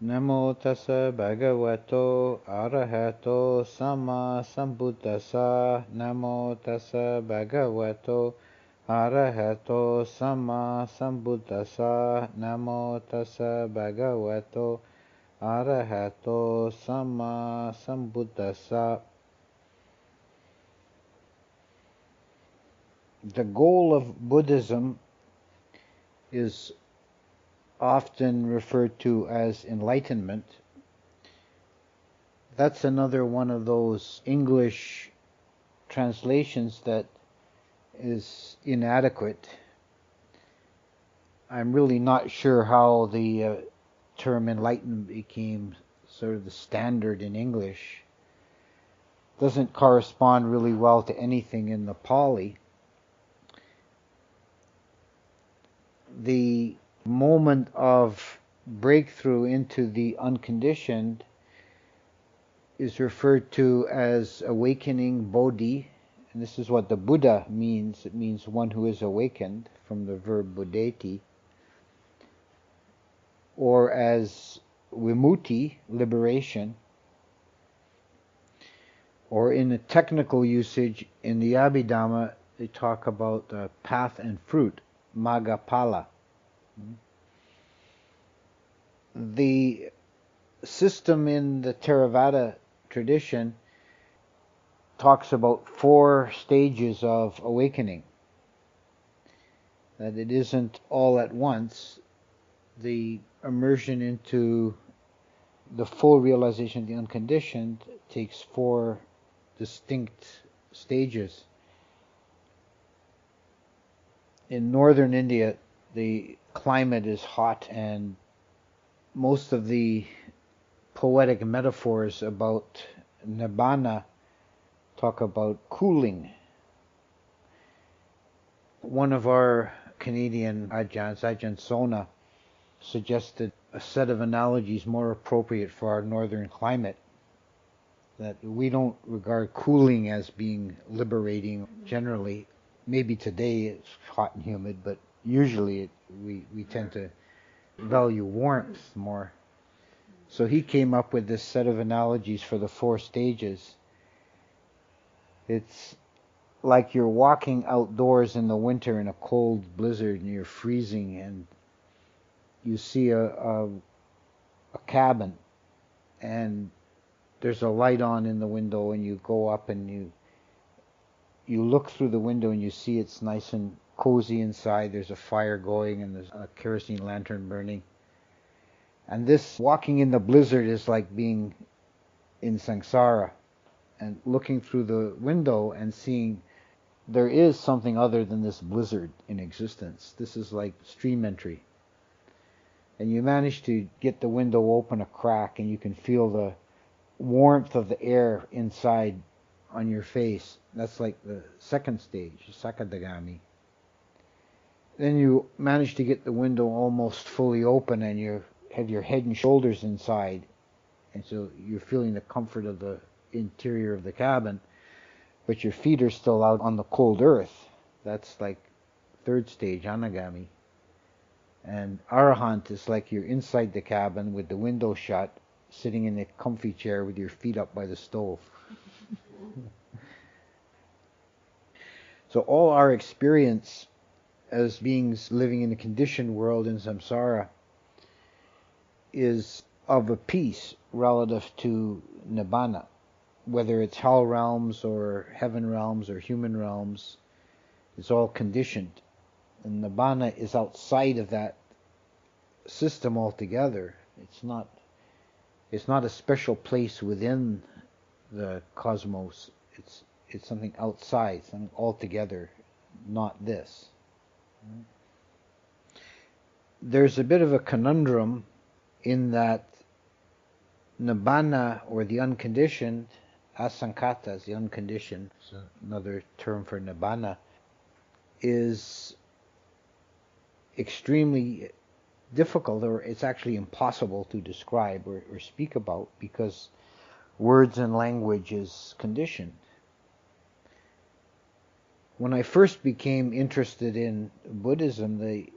Namo tassa bhagavato arahato sama sambuddhassa. Namo tassa bhagavato arahato sama sambuddhassa. Namo tassa bhagavato arahato sama sambuddhassa. The goal of Buddhism is often referred to as enlightenment. That's another one of those English translations that is inadequate. I'm really not sure how the term enlightenment became sort of the standard in English. Doesn't correspond really well to anything in the Pali. The moment of breakthrough into the unconditioned is referred to as awakening bodhi, and this is what the Buddha means. It means one who is awakened, from the verb buddhati, or as vimutti, liberation, or in a technical usage in the Abhidhamma they talk about path and fruit, maggaphala. The system in the Theravada tradition talks about 4 stages of awakening. That it isn't all at once. The immersion into the full realization of the unconditioned takes 4 distinct stages. In northern India, the climate is hot, and most of the poetic metaphors about nibbana talk about cooling. One of our Canadian Ajahns, Ajahn Sona, suggested a set of analogies more appropriate for our northern climate, that we don't regard cooling as being liberating generally. Maybe today it's hot and humid, but usually we tend to value warmth more. So he came up with this set of analogies for the 4 stages. It's like you're walking outdoors in the winter in a cold blizzard and you're freezing, and you see a cabin and there's a light on in the window, and you go up and you look through the window and you see it's nice and cozy inside. There's a fire going and there's a kerosene lantern burning. And this walking in the blizzard is like being in samsara and looking through the window and seeing there is something other than this blizzard in existence. This is like stream entry. And you manage to get the window open a crack, and you can feel the warmth of the air inside on your face. That's like the 2nd stage, Sakadagami. Then you manage to get the window almost fully open, and you have your head and shoulders inside, and so you're feeling the comfort of the interior of the cabin, but your feet are still out on the cold earth. That's like 3rd stage, Anagami. And Arahant is like you're inside the cabin with the window shut, sitting in a comfy chair with your feet up by the stove. So all our experience as beings living in a conditioned world in samsara is of a piece relative to nibbana. Whether it's hell realms or heaven realms or human realms, it's all conditioned. And nibbana is outside of that system altogether. It's not a special place within the cosmos. It's something outside, something altogether not this. There's a bit of a conundrum in that nibbana, or the unconditioned, asankata is the unconditioned, so another term for nibbana, is extremely difficult, or it's actually impossible to describe or speak about, because words and language is conditioned. When I first became interested in Buddhism, the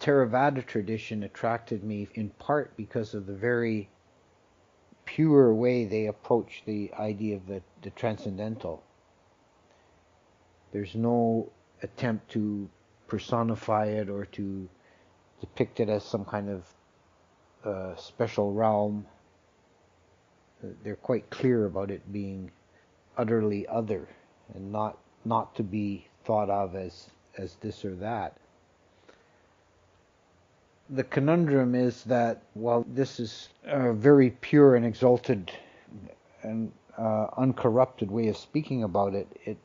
Theravada tradition attracted me in part because of the very pure way they approach the idea of the transcendental. There's no attempt to personify it or to depict it as some kind of special realm. They're quite clear about it being utterly other and not to be thought of as this or that. The conundrum is that while this is a very pure and exalted and uncorrupted way of speaking about it,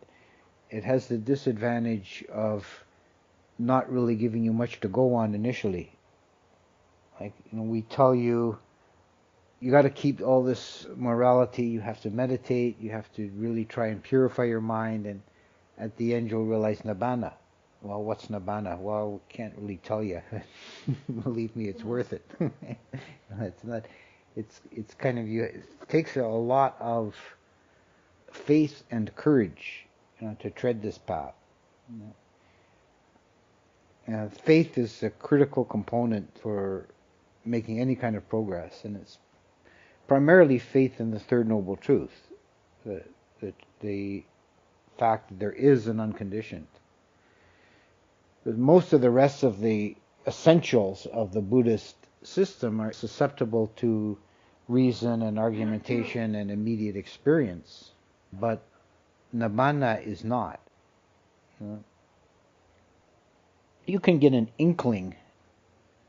it has the disadvantage of not really giving you much to go on initially. Like, we tell you, you got to keep all this morality, you have to meditate, you have to really try and purify your mind, and at the end you'll realize nibbana. Well, what's nibbana? Well, we can't really tell you. Believe me, it's worth it. It's not. It's kind of it takes a lot of faith and courage, to tread this path. Faith is a critical component for making any kind of progress, and it's primarily faith in the Third Noble Truth, the fact that there is an unconditioned. But most of the rest of the essentials of the Buddhist system are susceptible to reason and argumentation and immediate experience, but nibbana is not. You can get an inkling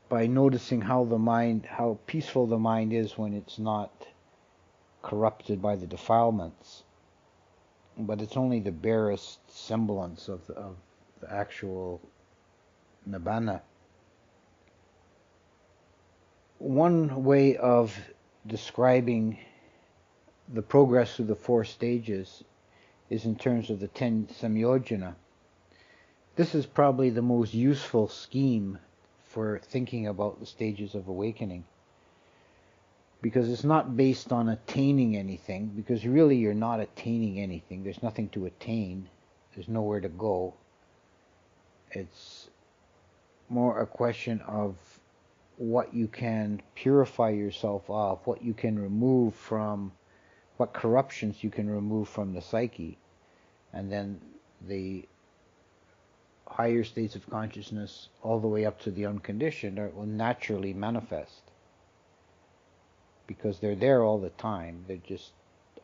by noticing how peaceful the mind is when it's not corrupted by the defilements. But it's only the barest semblance of the actual nibbana. One way of describing the progress through the 4 stages is in terms of the 10 samyojana. This is probably the most useful scheme for thinking about the stages of awakening, because it's not based on attaining anything, because really you're not attaining anything. There's nothing to attain. There's nowhere to go. It's more a question of what you can purify yourself of, what you can remove from, what corruptions you can remove from the psyche, and then the higher states of consciousness all the way up to the unconditioned will naturally manifest, because they're there all the time. They're just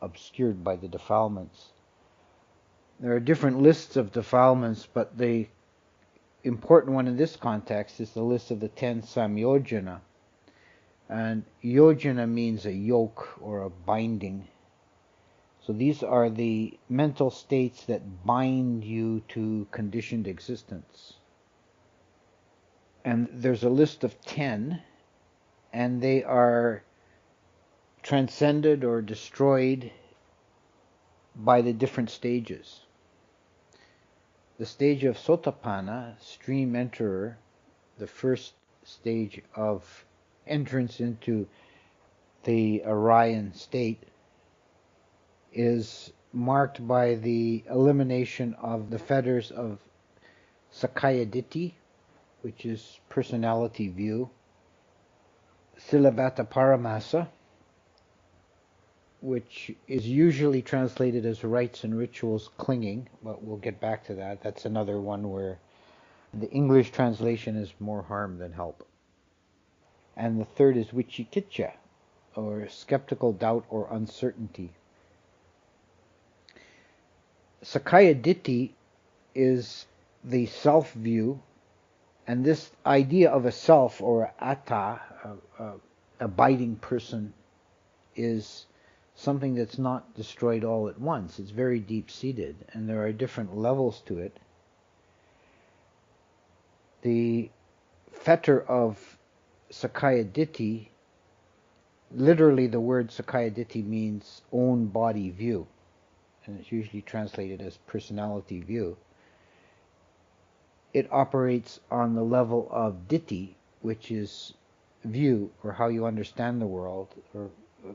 obscured by the defilements. There are different lists of defilements, but the important one in this context is the list of the 10 samyojana. And yojana means a yoke or a binding. So these are the mental states that bind you to conditioned existence. And there's a list of 10, and they are transcended or destroyed by the different stages. The stage of Sotapanna, stream enterer, the first stage of entrance into the Aryan state, is marked by the elimination of the fetters of Sakaya Ditti, which is personality view, Silavata Paramasa, which is usually translated as rites and rituals clinging, but we'll get back to that. That's another one where the English translation is more harm than help. And the third is Vicikiccha, or skeptical doubt or uncertainty. Sakaya Ditti is the self-view, and this idea of a self or atta, a abiding person, is something that's not destroyed all at once. It's very deep-seated, and there are different levels to it. The fetter of Sakaya Ditti, literally the word Sakaya Ditti means own body view, and it's usually translated as personality view. It operates on the level of Ditti, which is view, or how you understand the world, or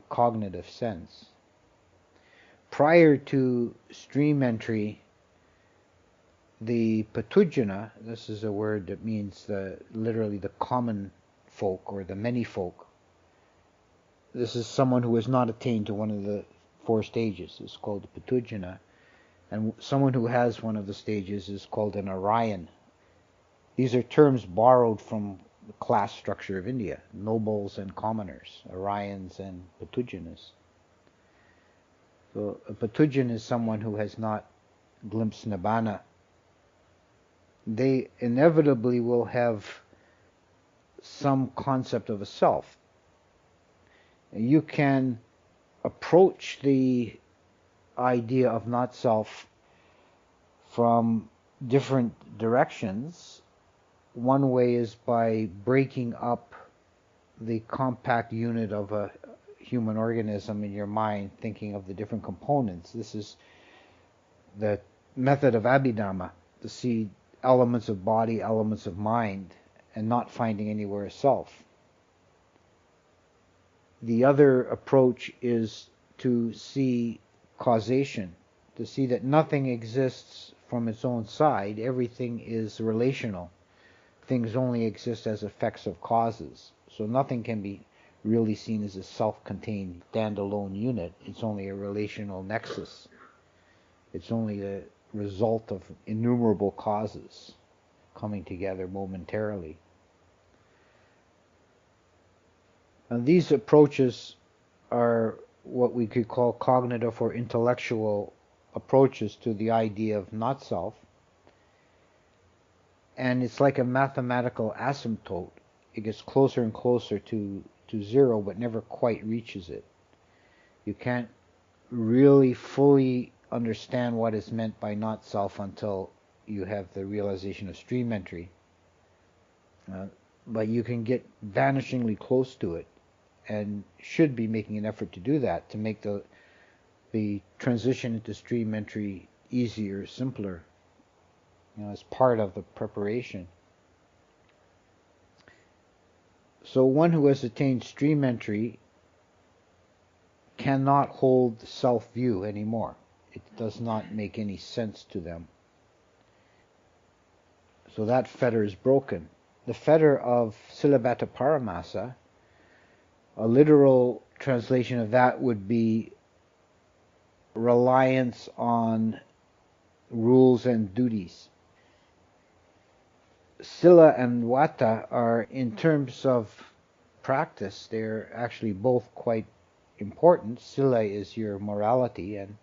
cognitive sense. Prior to stream entry, The Patujana, this is a word that means literally the common folk or the many folk. This is someone who has not attained to one of the four stages. It's called the Patujana. And someone who has one of the stages is called an Aryan. These are terms borrowed from the class structure of India, nobles and commoners, Aryans and Patujanas. So a Patujan is someone who has not glimpsed Nibbana. They inevitably will have some concept of a self. You can approach the idea of not self from different directions. One way is by breaking up the compact unit of a human organism in your mind, thinking of the different components. This is the method of Abhidhamma, to see elements of body, elements of mind, and not finding anywhere a self. The other approach is to see causation, to see that nothing exists from its own side. Everything is relational. Things only exist as effects of causes. So nothing can be really seen as a self-contained, standalone unit. It's only a relational nexus. It's only the result of innumerable causes coming together momentarily. And these approaches are what we could call cognitive or intellectual approaches to the idea of not self. And it's like a mathematical asymptote. It gets closer and closer to zero, but never quite reaches it. You can't really fully understand what is meant by not self until you have the realization of stream entry. But you can get vanishingly close to it, and should be making an effort to do that, to make the transition into stream entry easier, simpler, as part of the preparation. So one who has attained stream entry cannot hold self-view anymore. It does not make any sense to them. So that fetter is broken. The fetter of Silabhata Paramasa, a literal translation of that would be reliance on rules and duties. Sila and Vata are, in terms of practice, they're actually both quite important. Sila is your morality, and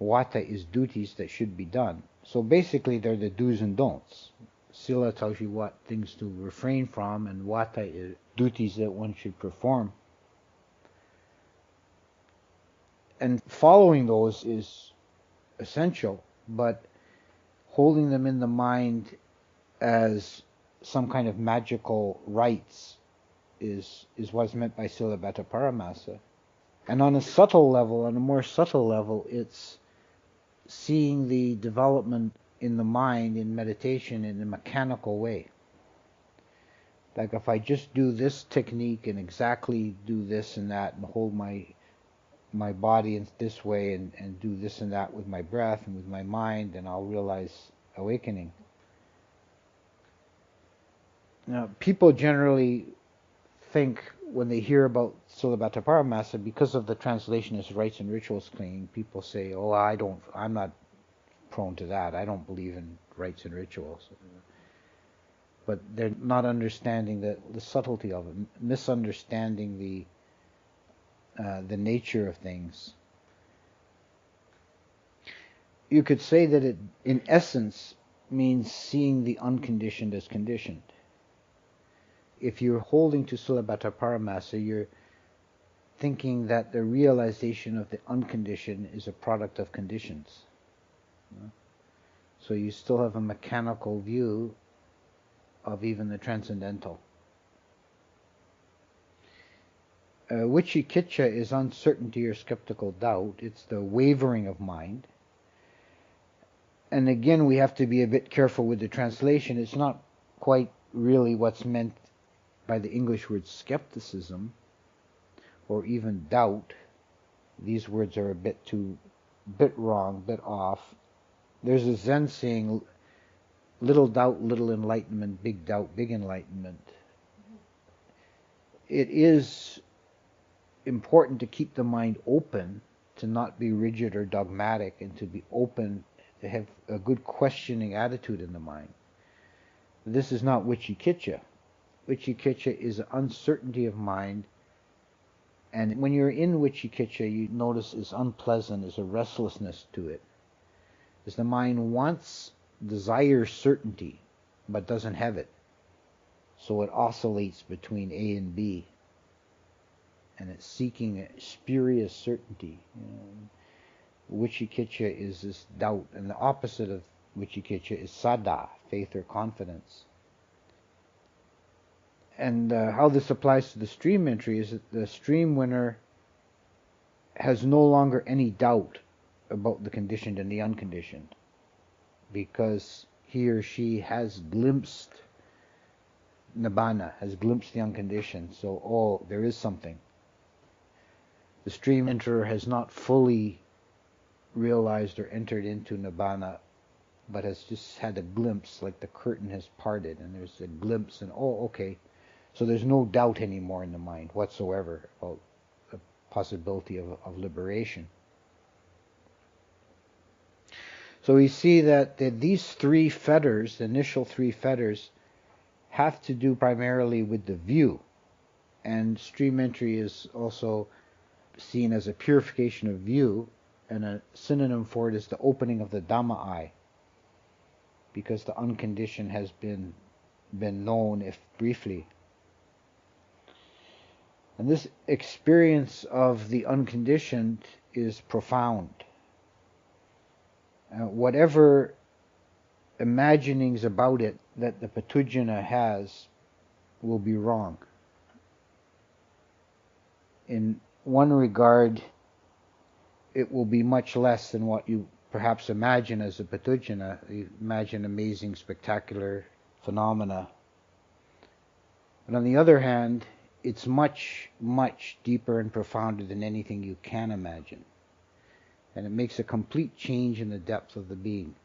Vata is duties that should be done. So basically they're the do's and don'ts. Sila tells you what things to refrain from, and Vata is duties that one should perform. And following those is essential, but holding them in the mind as some kind of magical rites is what's meant by Silabhata Paramasa. And on a subtle level, on a more subtle level, it's seeing the development in the mind in meditation in a mechanical way. Like if I just do this technique and exactly do this and that and hold my body in this way and do this and that with my breath and with my mind, and I'll realize awakening. Now, people generally think when they hear about Silabhata Paramasa, because of the translation as rites and rituals clinging, people say, oh, I'm not prone to that. I don't believe in rites and rituals. But they're not understanding the subtlety of it, misunderstanding the nature of things. You could say that it, in essence, means seeing the unconditioned as conditioned. If you're holding to Silabhata Paramasa, you're thinking that the realization of the unconditioned is a product of conditions. So you still have a mechanical view of even the transcendental. Vicikiccha is uncertainty or skeptical doubt. It's the wavering of mind. And again, we have to be a bit careful with the translation. It's not quite really what's meant by the English word skepticism or even doubt. These words are a bit wrong, a bit off. There's a Zen saying, little doubt, little enlightenment, big doubt, big enlightenment. It is important to keep the mind open, to not be rigid or dogmatic, and to be open, to have a good questioning attitude in the mind. This is not Wicikitcha. Wicikitcha is an uncertainty of mind, and when you're in Wicikitcha, you notice it's unpleasant, there's a restlessness to it. As the mind wants, desires certainty, but doesn't have it. So it oscillates between A and B. And it's seeking a spurious certainty. Wicikitcha is this doubt, and the opposite of Wicikitcha is saddha, faith or confidence. And how this applies to the stream entry is that the stream winner has no longer any doubt about the conditioned and the unconditioned, because he or she has glimpsed nibbana, has glimpsed the unconditioned. So, there is something. The stream enterer has not fully realized or entered into nibbana, but has just had a glimpse, like the curtain has parted, and there's a glimpse, and okay. So there's no doubt anymore in the mind whatsoever about the possibility of liberation. So we see that these three fetters, the initial three fetters, have to do primarily with the view. And stream entry is also seen as a purification of view, and a synonym for it is the opening of the Dhamma eye, because the unconditioned has been known, if briefly. And this experience of the unconditioned is profound. Whatever imaginings about it that the Patujana has will be wrong. In one regard, it will be much less than what you perhaps imagine as a Patujana. You imagine amazing, spectacular phenomena. But on the other hand, it's much, much deeper and profounder than anything you can imagine. And it makes a complete change in the depth of the being.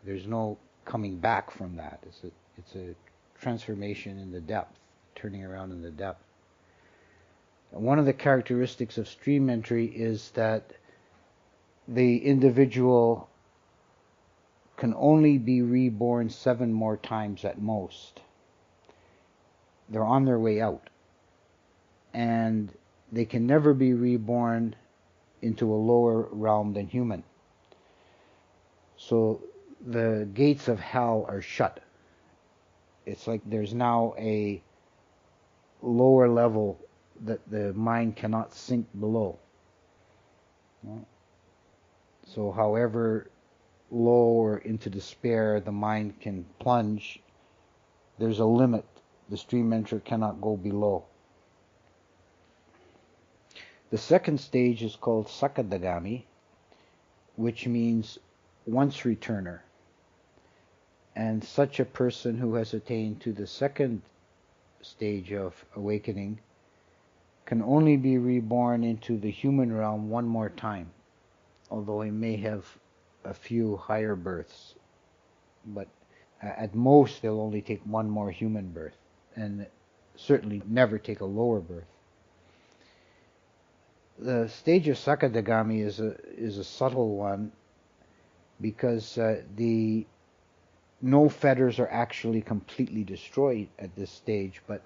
There's no coming back from that. It's a transformation in the depth, turning around in the depth. One of the characteristics of stream entry is that the individual can only be reborn 7 more times at most. They're on their way out. And they can never be reborn into a lower realm than human. So the gates of hell are shut. It's like there's now a lower level that the mind cannot sink below. So however low or into despair the mind can plunge, there's a limit. The stream enterer cannot go below. The second stage is called Sakadagami, which means once returner. And such a person who has attained to the second stage of awakening can only be reborn into the human realm 1 more time, although he may have a few higher births. But at most they'll only take 1 more human birth, and certainly never take a lower birth. The stage of Sakadagami is a subtle one, because no fetters are actually completely destroyed at this stage, but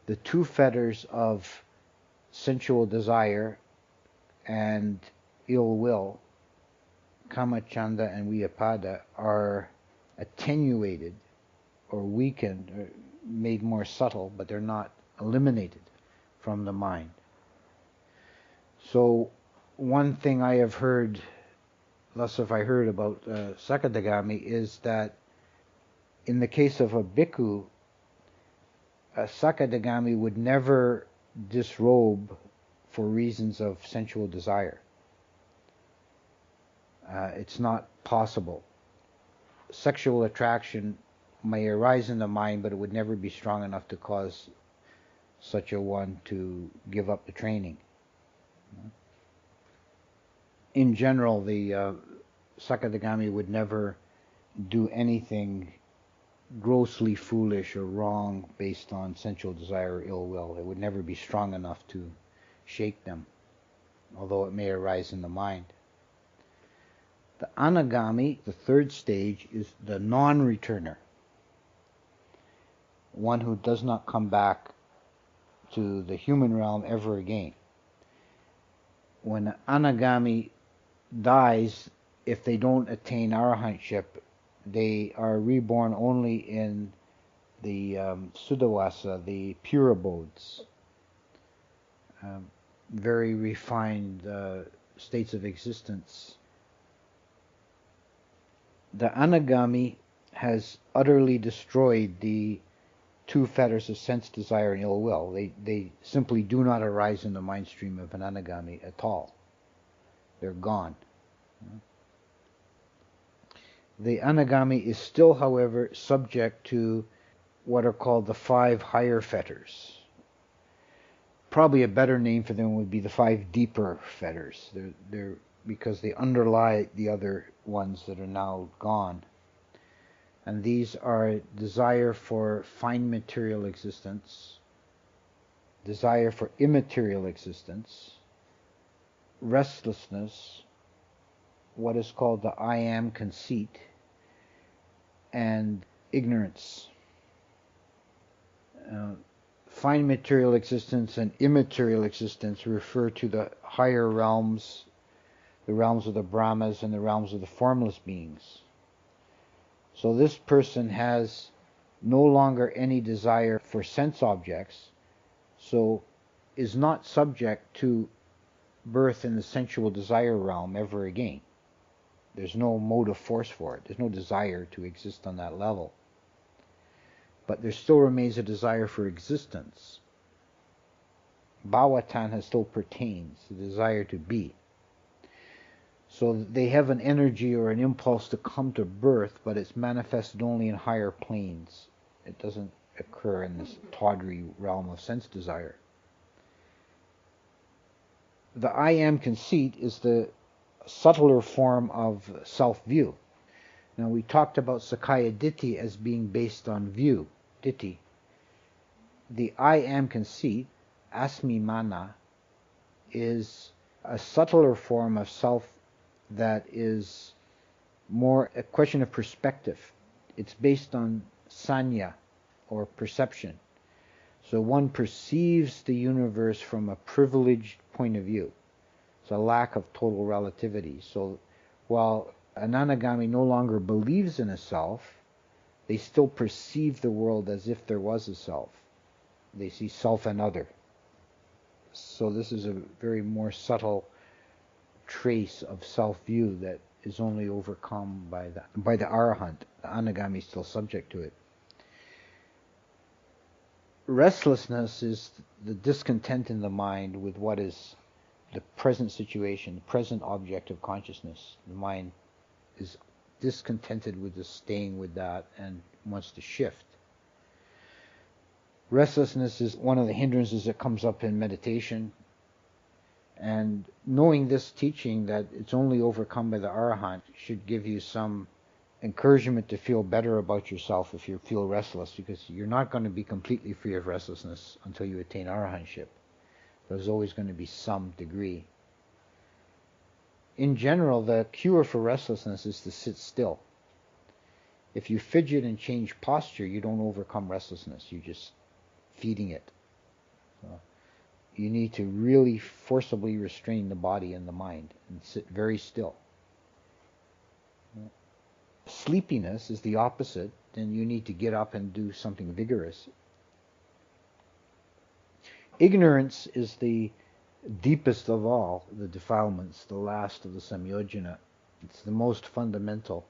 the 2 fetters of sensual desire and ill will, kamachanda and vyapada, are attenuated or weakened or made more subtle, but they're not eliminated from the mind. So one thing I have heard, thus have I heard about Sakadagami, is that in the case of a bhikkhu, a Sakadagami would never disrobe for reasons of sensual desire. It's not possible. Sexual attraction may arise in the mind, but it would never be strong enough to cause such a one to give up the training. In general, the Sakadagami would never do anything grossly foolish or wrong based on sensual desire or ill will. It would never be strong enough to shake them, although it may arise in the mind. The anagami, the third stage, is the non-returner, one who does not come back to the human realm ever again. When an anagami dies, if they don't attain arahantship, they are reborn only in the Suddhavasa, the pure abodes, very refined states of existence. The anagami has utterly destroyed the two fetters of sense desire and ill will. They simply do not arise in the mind stream of an anagami at all. They're gone. The anagami is still, however, subject to what are called the 5 higher fetters. Probably a better name for them would be the 5 deeper fetters. They're because they underlie the other ones that are now gone. And these are desire for fine material existence, desire for immaterial existence, restlessness, what is called the I am conceit, and ignorance. Fine material existence and immaterial existence refer to the higher realms, the realms of the Brahmas and the realms of the formless beings. So this person has no longer any desire for sense objects, so is not subject to birth in the sensual desire realm ever again. There's no motive force for it. There's no desire to exist on that level. But there still remains a desire for existence. Bhavatanha still pertains, the desire to be. So they have an energy or an impulse to come to birth, but it's manifested only in higher planes. It doesn't occur in this tawdry realm of sense desire. The I am conceit is the subtler form of self-view. Now we talked about Sakaya Ditti as being based on view, Ditti. The I am conceit, Asmi Mana, is a subtler form of self that is more a question of perspective. It's based on sanya, or perception. So one perceives the universe from a privileged point of view. It's a lack of total relativity. So while an anagami no longer believes in a self, they still perceive the world as if there was a self. They see self and other. So this is a very more subtle trace of self-view that is only overcome by the arahant. The anagami is still subject to it. Restlessness is the discontent in the mind with what is the present situation, the present object of consciousness. The mind is discontented with just staying with that and wants to shift. Restlessness is one of the hindrances that comes up in meditation. And knowing this teaching, that it's only overcome by the arahant, should give you some encouragement to feel better about yourself if you feel restless, because you're not going to be completely free of restlessness until you attain arahantship. There's always going to be some degree. In general, the cure for restlessness is to sit still. If you fidget and change posture, you don't overcome restlessness. You're just feeding it. So you need to really forcibly restrain the body and the mind and sit very still. Sleepiness is the opposite, then you need to get up and do something vigorous. Ignorance is the deepest of all the defilements, the last of the samyojana. It's the most fundamental.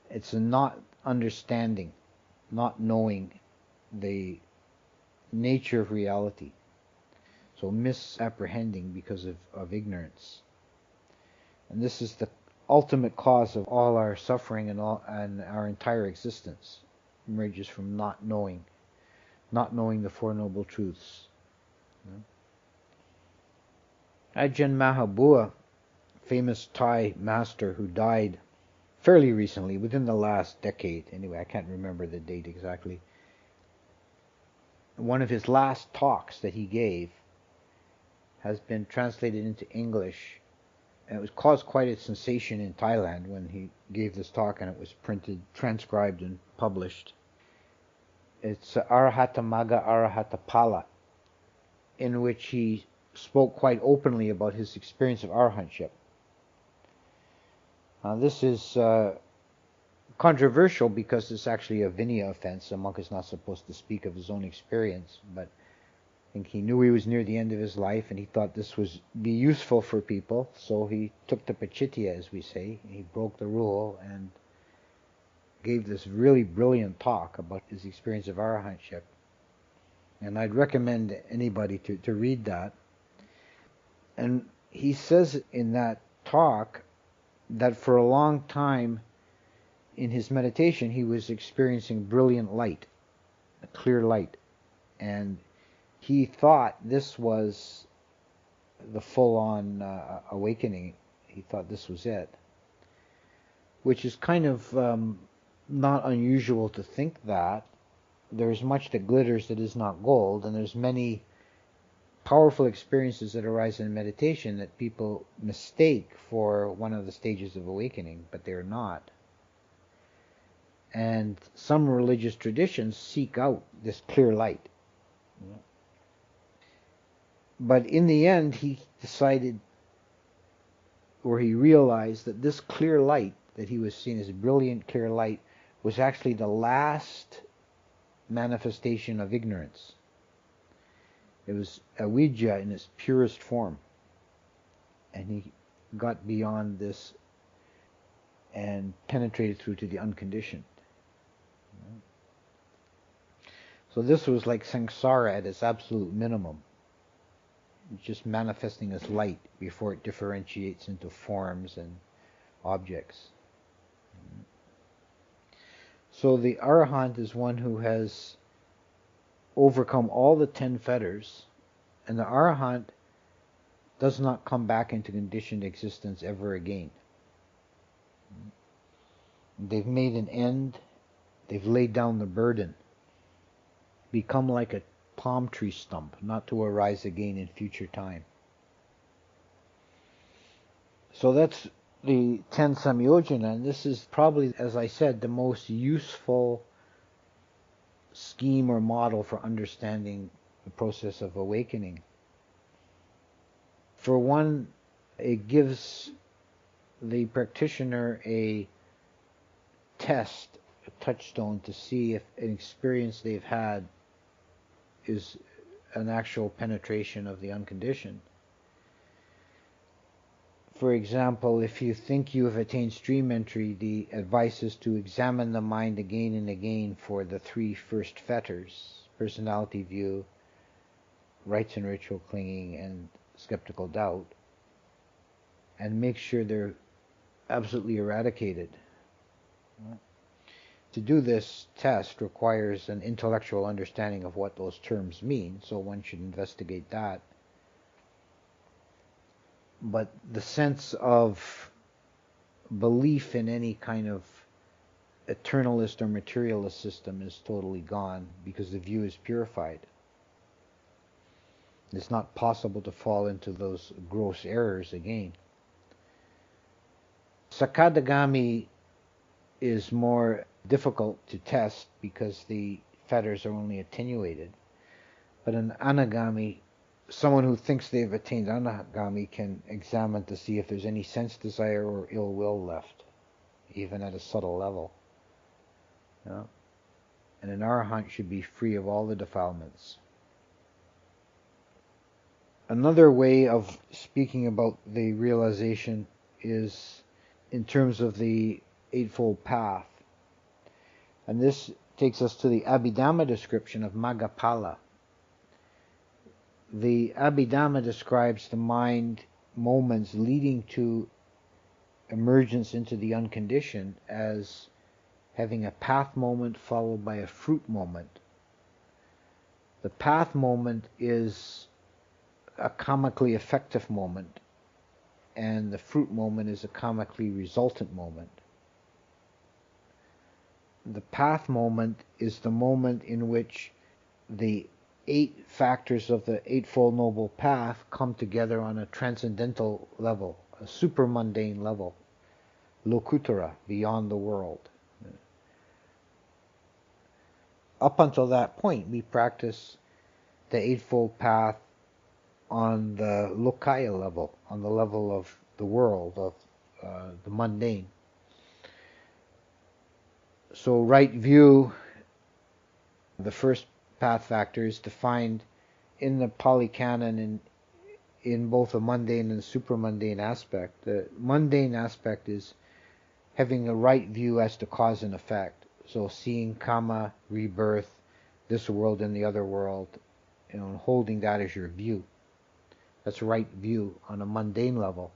It's a not understanding, not knowing the nature of reality. So misapprehending because of ignorance. And this is the ultimate cause of all our suffering and our entire existence. It emerges from not knowing the Four Noble Truths. Ajahn Mahabua, famous Thai master who died fairly recently, within the last decade. Anyway, I can't remember the date exactly. One of his last talks that he gave has been translated into English, and it was caused quite a sensation in Thailand when he gave this talk, and it was printed, transcribed, and published. It's Arahata Magga Arahata Pala, in which he spoke quite openly about his experience of arahantship. This is controversial because it's actually a Vinaya offense. A monk is not supposed to speak of his own experience, but I think he knew he was near the end of his life, and he thought this would be useful for people, so he took the pachitya, as we say. He broke the rule and gave this really brilliant talk about his experience of arahantship. And I'd recommend anybody to read that. And he says in that talk that for a long time in his meditation he was experiencing brilliant light, a clear light. And he thought this was the full-on awakening. He thought this was it. Which is kind of not unusual to think that. There's much that glitters that is not gold, and there's many powerful experiences that arise in meditation that people mistake for one of the stages of awakening, but they're not. And some religious traditions seek out this clear light. But in the end, he decided, or he realized, that this clear light that he was seeing as a brilliant clear light was actually the last manifestation of ignorance. It was avidya in its purest form. And he got beyond this and penetrated through to the unconditioned. So this was like samsara at its absolute minimum. Just manifesting as light before it differentiates into forms and objects. So the arahant is one who has overcome all the 10 fetters, and the arahant does not come back into conditioned existence ever again. They've made an end, they've laid down the burden, become like a palm tree stump, not to arise again in future time. So that's the 10 samyojana, and this is probably, as I said, the most useful scheme or model for understanding the process of awakening. For one, it gives the practitioner a test, a touchstone, to see if an experience they've had is an actual penetration of the unconditioned. For example, if you think you have attained stream entry, the advice is to examine the mind again and again for the 3 first fetters: personality view, rites and ritual clinging, and skeptical doubt, and make sure they're absolutely eradicated. To do this test requires an intellectual understanding of what those terms mean, so one should investigate that. But the sense of belief in any kind of eternalist or materialist system is totally gone because the view is purified. It's not possible to fall into those gross errors again. Sakadagami is more difficult to test because the fetters are only attenuated. But an anagami, someone who thinks they've attained anagami, can examine to see if there's any sense desire or ill will left, even at a subtle level. And an arahant should be free of all the defilements. Another way of speaking about the realization is in terms of the Eightfold Path. And this takes us to the Abhidhamma description of Maggapala. The Abhidhamma describes the mind moments leading to emergence into the unconditioned as having a path moment followed by a fruit moment. The path moment is a karmically effective moment, and the fruit moment is a karmically resultant moment. The path moment is the moment in which the 8 factors of the Eightfold Noble Path come together on a transcendental level, a supramundane level, lokutara, beyond the world. Up until that point, we practice the Eightfold Path on the lokaya level, on the level of the world, of the mundane. So right view, the first path factor, is defined in the Pali Canon in both a mundane and supramundane aspect. The mundane aspect is having a right view as to cause and effect. So seeing karma, rebirth, this world and the other world, holding that as your view. That's right view on a mundane level.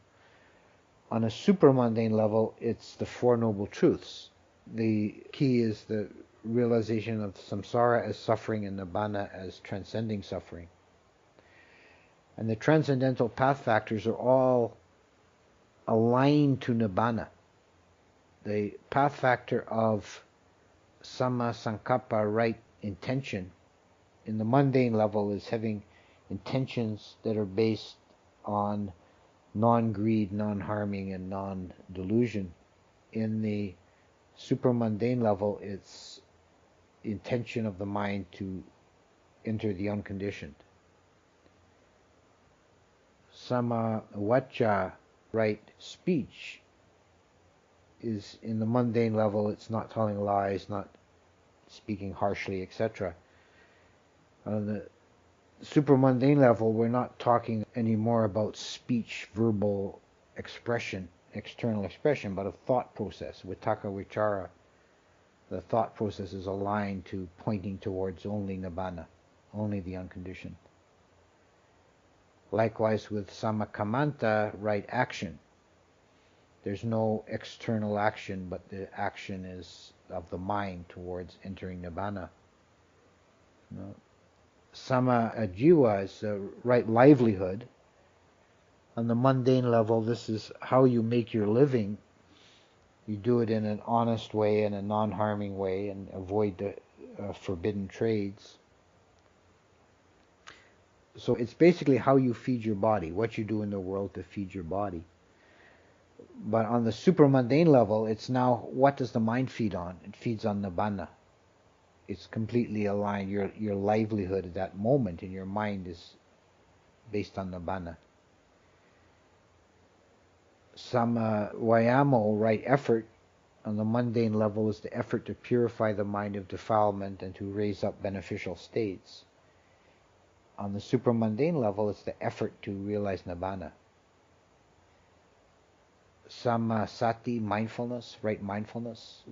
On a supramundane level, it's the Four Noble Truths. The key is the realization of samsara as suffering and nibbana as transcending suffering. And the transcendental path factors are all aligned to nibbana. The path factor of samma sankappa, right intention, in the mundane level is having intentions that are based on non-greed, non-harming, and non-delusion. In the supramundane level, it's the intention of the mind to enter the unconditioned. Samma vacca, right speech, is in the mundane level, it's not telling lies, not speaking harshly, etc. On the supramundane level, we're not talking anymore about speech, verbal expression, external expression, but a thought process, vitakka vichara. The thought process is aligned to pointing towards only nibbana, only the unconditioned. Likewise with sammakamanta, right action. There's no external action, but the action is of the mind towards entering nibbana. Samma ajiva is the right livelihood. On the mundane level, this is how you make your living. You do it in an honest way, in a non-harming way, and avoid the forbidden trades. So it's basically how you feed your body, what you do in the world to feed your body. But on the supramundane level, it's now, what does the mind feed on? It feeds on nibbana. It's completely aligned. Your livelihood at that moment in your mind is based on nibbana. Samma vayamo, right effort, on the mundane level is the effort to purify the mind of defilement and to raise up beneficial states. On the supramundane level, it's the effort to realize nibbana. Samma sati, mindfulness, right mindfulness.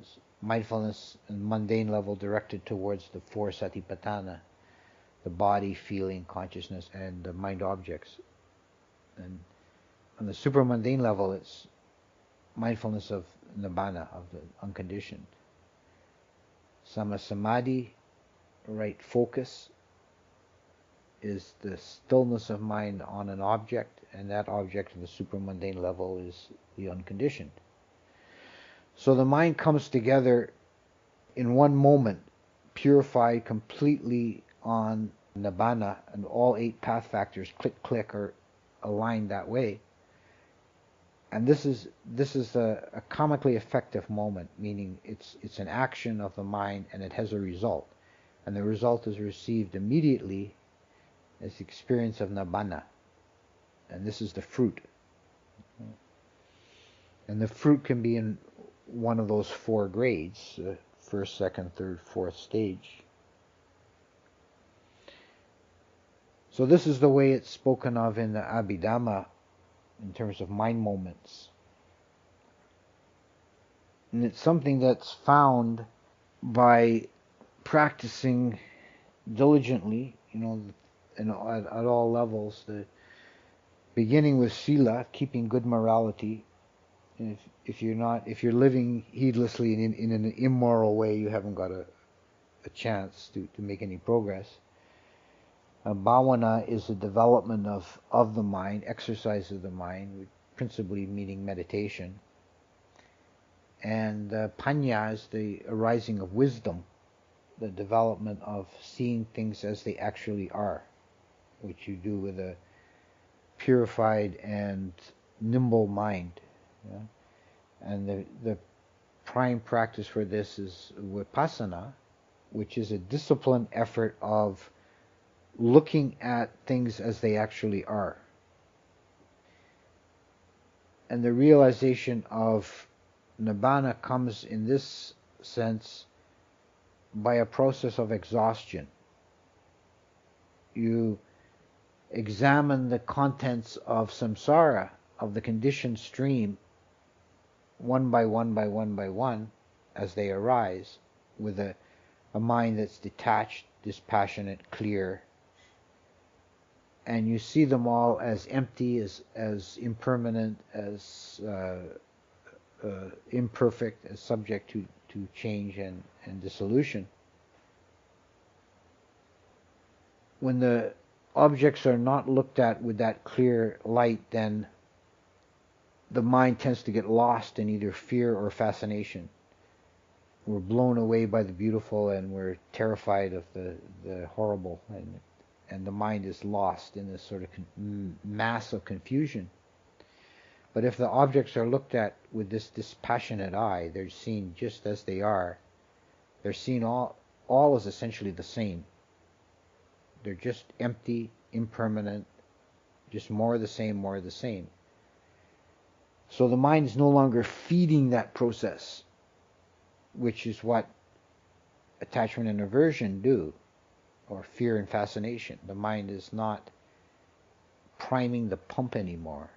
Mindfulness on mundane level directed towards the 4 satipatthana, the body, feeling, consciousness, and the mind objects. And on the supramundane level, it's mindfulness of nibbana, of the unconditioned. Samma samadhi, right focus, is the stillness of mind on an object, and that object on the supramundane level is the unconditioned. So the mind comes together in one moment, purified completely on nibbana, and all 8 path factors, click, are aligned that way. And this is a comically effective moment, meaning it's an action of the mind and it has a result. And the result is received immediately as the experience of nibbana. And this is the fruit. And the fruit can be in one of those 4 grades, first, second, third, fourth stage. So this is the way it's spoken of in the Abhidhamma in terms of mind moments. And it's something that's found by practicing diligently, at all levels. The beginning with sila, keeping good morality. And if you're living heedlessly in an immoral way, you haven't got a chance to make any progress. Bhavana is the development of the mind, exercise of the mind, principally meaning meditation. And Panya is the arising of wisdom, the development of seeing things as they actually are, which you do with a purified and nimble mind. Yeah? And the prime practice for this is vipassana, which is a disciplined effort of looking at things as they actually are. And the realization of nibbana comes in this sense by a process of exhaustion. You examine the contents of samsara, of the conditioned stream, one by one by one by one, as they arise, with a mind that's detached, dispassionate, clear, and you see them all as empty, as impermanent, as imperfect, as subject to change and dissolution. When the objects are not looked at with that clear light, then the mind tends to get lost in either fear or fascination. We're blown away by the beautiful and we're terrified of the horrible, and the mind is lost in this sort of mass of confusion. But if the objects are looked at with this dispassionate eye, they're seen just as they are. They're seen all as essentially the same. They're just empty, impermanent, just more of the same, more of the same. So the mind is no longer feeding that process, which is what attachment and aversion do, or fear and fascination. The mind is not priming the pump anymore,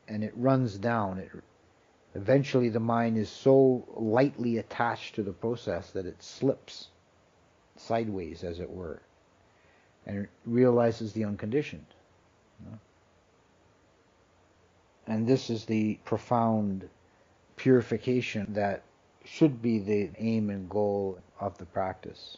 and it runs down. Eventually the mind is so lightly attached to the process that it slips sideways, as it were, and it realizes the unconditioned. And this is the profound purification that should be the aim and goal of the practice.